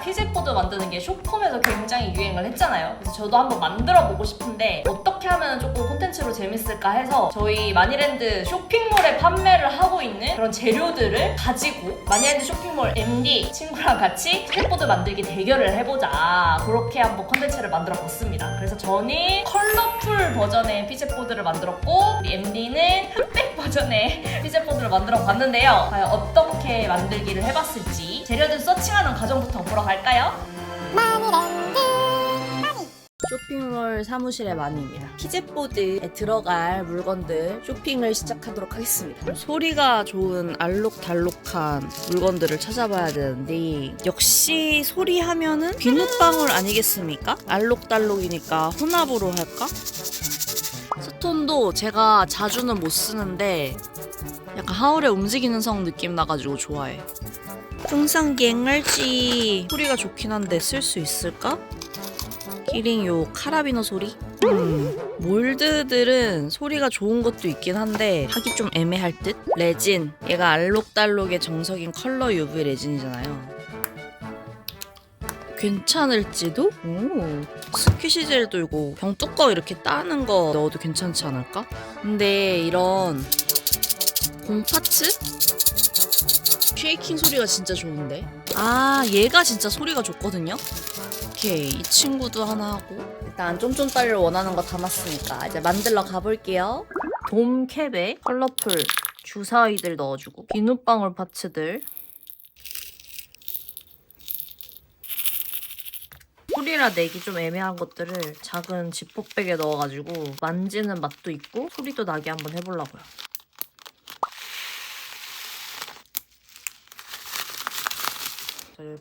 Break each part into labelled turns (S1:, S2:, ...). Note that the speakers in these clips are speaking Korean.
S1: 피젯보드 만드는 게 쇼폼에서 굉장히 유행을 했잖아요. 그래서 저도 한번 만들어보고 싶은데 어떻게 하면 조금 콘텐츠로 재밌을까 해서 저희 마니랜드 쇼핑몰에 판매를 하고 있는 그런 재료들을 가지고 마니랜드 쇼핑몰 MD 친구랑 같이 피젯보드 만들기 대결을 해보자, 그렇게 한번 콘텐츠를 만들어 봤습니다. 그래서 저는 컬러풀 버전의 피젯보드를 만들었고 우리 MD는 흑백 버전의 피젯보드를 만들어 봤는데요. 과연 어떻게 만들기를 해봤을지 재료들 서칭하는 과정부터 보러 갈까요? 쇼핑몰 사무실의 마니입니다. 피젯보드에 들어갈 물건들 쇼핑을 시작하도록 하겠습니다. 소리가 좋은 알록달록한 물건들을 찾아봐야 되는데 역시 소리 하면은 비눗방울 아니겠습니까? 알록달록이니까 혼합으로 할까? 스톤도 제가 자주는 못 쓰는데 약간 하울의 움직이는 성 느낌 나가지고 좋아해. 풍선갱얼지 소리가 좋긴 한데 쓸 수 있을까? 키링 요 카라비너 소리? 몰드들은 소리가 좋은 것도 있긴 한데 하기 좀 애매할 듯? 레진, 얘가 알록달록의 정석인 컬러 UV 레진이잖아요. 괜찮을지도? 오, 스퀴시 젤도 이거 병뚜껑 이렇게 따는 거 넣어도 괜찮지 않을까? 근데 이런 공파츠? 쉐이킹 소리가 진짜 좋은데? 아, 얘가 진짜 소리가 좋거든요? 오케이, 이 친구도 하나 하고 일단 쫌쫌따리를 원하는 거 담았으니까 이제 만들러 가볼게요. 돔캡에 컬러풀 주사위들 넣어주고 비눗방울 파츠들, 소리라 내기 좀 애매한 것들을 작은 지퍼백에 넣어가지고 만지는 맛도 있고 소리도 나게 한번 해보려고요.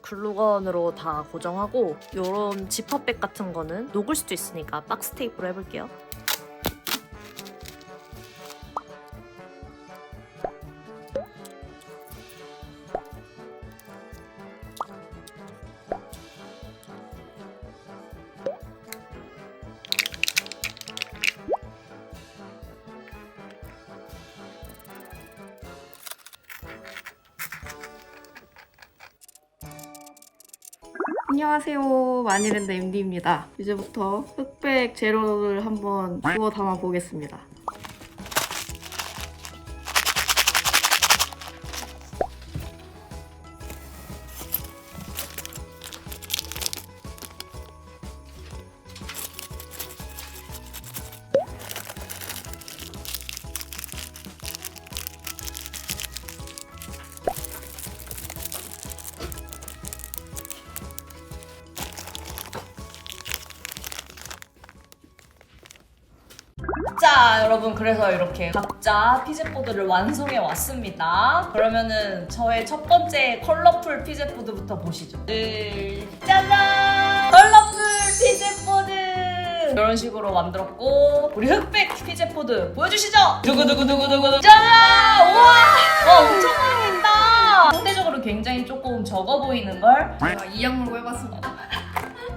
S1: 글루건으로 다 고정하고 이런 지퍼백 같은 거는 녹을 수도 있으니까 박스 테이프로 해볼게요.
S2: 안녕하세요, 마니랜드 MD입니다. 이제부터 흑백 재료를 한번 주워 담아 보겠습니다.
S1: 자, 여러분, 그래서 이렇게 각자 피젯보드를 완성해 왔습니다. 그러면은 저의 첫 번째 컬러풀 피젯보드부터 보시죠. 짜잔! 컬러풀 피젯보드! 이런 식으로 만들었고 우리 흑백 피젯보드 보여주시죠! 두구두구두구두구 짜잔! 우와! 엄청 많이 있다! 상대적으로 굉장히 조금 적어 보이는걸?
S2: 제가 이 악물고 해봤습니다.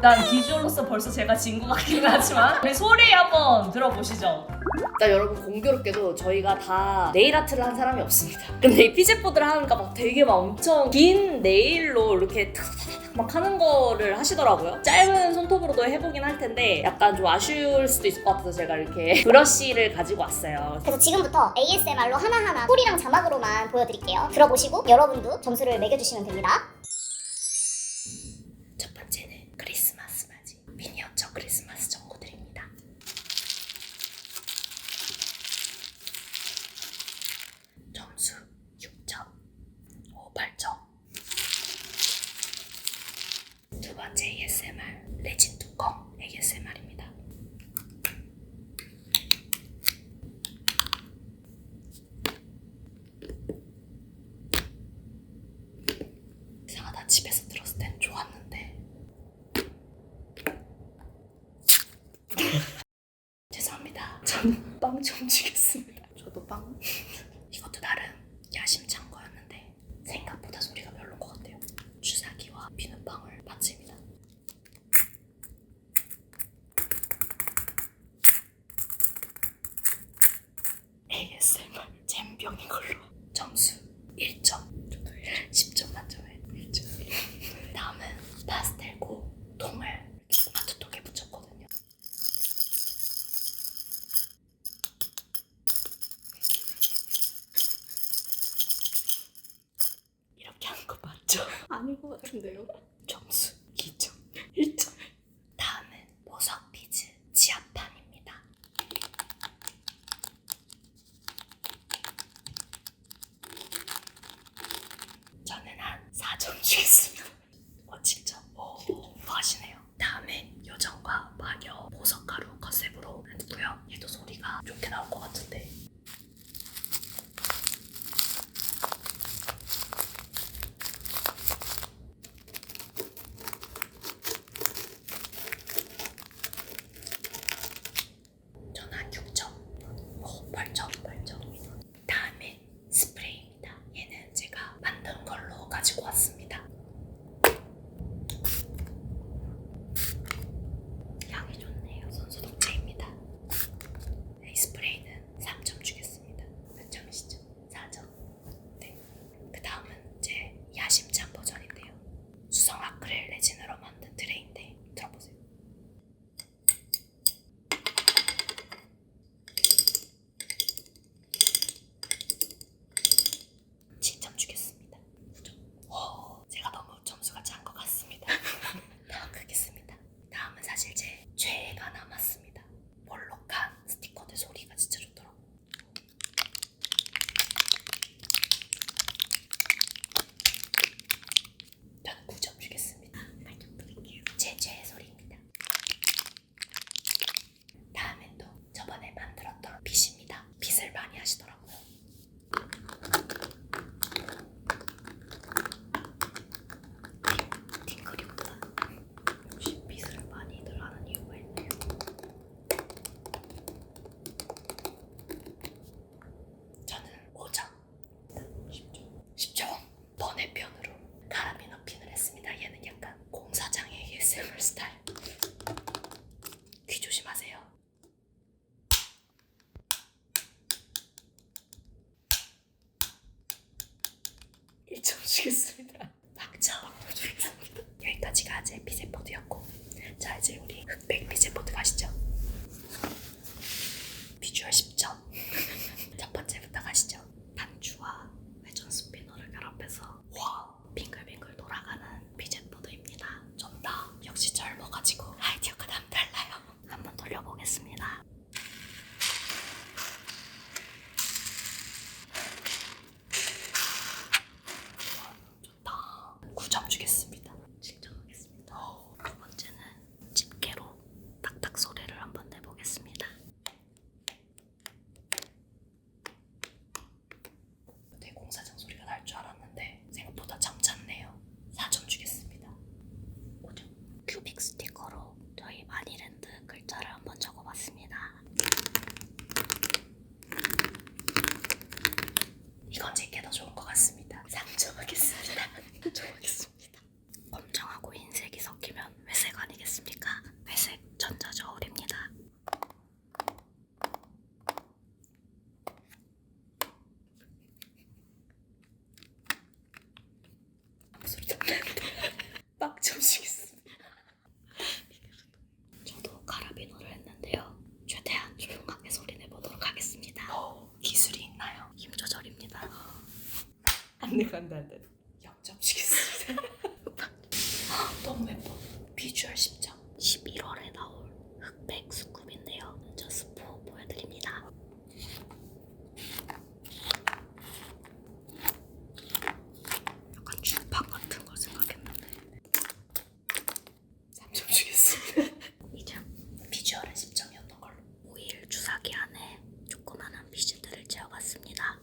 S1: 난 비주얼로서 벌써 제가 진 것 같긴 하지만 우리 소리 한번 들어보시죠. 일단 여러분, 공교롭게도 저희가 다 네일 아트를 한 사람이 없습니다. 근데 이 피젯보드를 하니까 막 되게 막 엄청 긴 네일로 이렇게 탁탁탁 막 하는 거를 하시더라고요. 짧은 손톱으로도 해보긴 할 텐데 약간 좀 아쉬울 수도 있을 것 같아서 제가 이렇게 브러쉬를 가지고 왔어요.
S3: 그래서 지금부터 ASMR로 하나하나 소리랑 자막으로만 보여드릴게요. 들어보시고 여러분도 점수를 매겨주시면 됩니다.
S1: 첫 번째는 크리스마스 맞이 미니어처 크리스마스 전구들입니다. 점수 6점, 8점. 두 번째 ASMR 레진 뚜껑 ASMR입니다. 이상하다, 집에서 들었을 땐 좋았는데 죄송합니다. 저는 빵 좀 주겠습니다.
S2: 저도 빵.
S1: 이것도 나름 야심찬 거였는데 생각보다 소리가 별로인 것 같아요. 주사기와 비눗방울 파츠입니다. ASMR 잼병인 걸로 점수 1점. 저도 10점 만점에 1점. 다음은 파스텔고 통을 아트톡에 붙였거든요. 이렇게 한 거 맞죠?
S2: 아닌 것 같은데요?
S1: 점수 2점, 1점. 다음은 보석 비즈 지압판입니다. 저는 한 4점 주겠습니다. 7점. 오, 하시네요. 다음에 요정과 마녀 보석가루 컨셉으로 했고요. 얘도 소리가 좋게 나올 것 같은데. 저는 한 6점. 오, 8점. 다음엔 스프레이입니다. 얘는 제가 만든 걸로 가지고 왔습니다. 향이 좋네요. 손소독제입니다. 이 스프레이는 3점 주겠습니다. 몇 점이시죠? 4점. 네. 그 다음은 제 야심찬 버전인데요. 수성 아크릴 레진으로 만든 트레이인데 들어보세요. 주겠습니다. 제가 너무 점수가 짠 것 같습니다. 다음 가겠습니다. 다음은 사실 제 최애가 남았습니다. 볼록한 스티커들 소리가 진짜 좋더라고요. 저는 9점 주겠습니다. 8점 드릴게요. 제 최애 소리입니다. 다음엔 또 저번에 만들었던 빗입니다. 빗을 많이 하시더라고요. 역시 빗을 많이들 하는 이유가 있네요. 저는 5점. 10점. 번외편으로 카라비너 핀을 했습니다. 얘는 약간 공사장의 ASMR 스타일. 귀 조심하세요. 1점 주겠습니다. 박점 주겠습니다. 여기까지가 제 비제보드였고, 자 이제 우리 흑백 비제보드 가시죠. 비주얼 10점. 첫 번째부터 가시죠. 단추와 회전 스피너를 결합해서 와 빙글빙글 돌아가는 비제보드입니다. 좋다. 역시 젊어가지고 아이디어가 남달라요. 한번 돌려보겠습니다. 좋다. 9점 주겠습니다. 측정하겠습니다. 두 번째는 집게로 딱딱 소리를 한번 내보겠습니다. 되게 공사장 소리가 날 줄 알았는데 생각보다 점잖네요. 4점 주겠습니다. 5점. 큐빅 스티커로 저희 마니랜드 글자를 한번 적어봤습니다. 이건 제게 더 좋은 것 같습니다. 3점 하겠습니다. 3점 하겠습니다. 검정하고 흰색이 섞이면 회색 아니겠습니까? 회색 전자저울입니다. 아무 소리도 안 나는데 빡점 주겠습니다. 저도 카라비노를 했는데요. 최대한 조용하게 소리 내보도록 하겠습니다. 기술이 있나요? 힘 조절입니다. 안 돼. 0점 주겠습니다. 너무 예뻐. 비주얼 10점. 11월에 나올 흑백 스쿱인데요. 저 스포 보여드립니다. 약간 주판 같은 거 생각했는데 3점 주겠습니다. 2점. 비주얼은 10점이었던 걸로. 오일 주사기 안에 조그만한 비즈들을 채워봤습니다.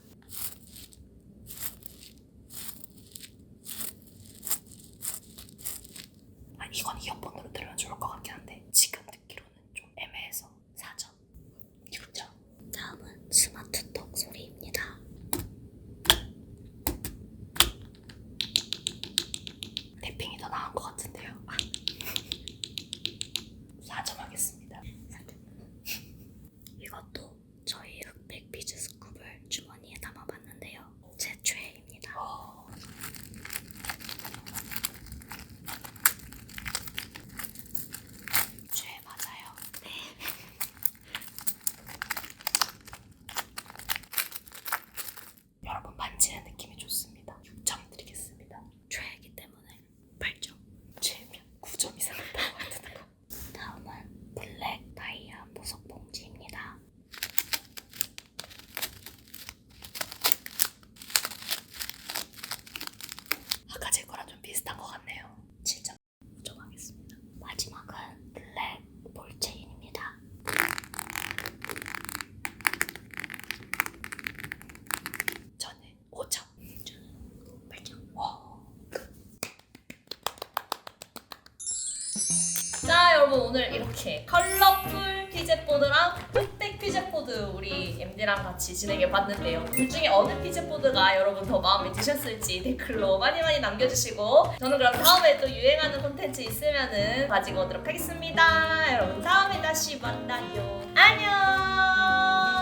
S1: 여러분 오늘 이렇게 컬러풀 피젯보드랑 흑백 피젯보드 우리 MD랑 같이 진행해봤는데요. 둘 중에 어느 피젯보드가 여러분 더 마음에 드셨을지 댓글로 많이 남겨주시고 저는 그럼 다음에 또 유행하는 콘텐츠 있으면은 가지고 오도록 하겠습니다. 여러분 다음에 다시 만나요. 안녕.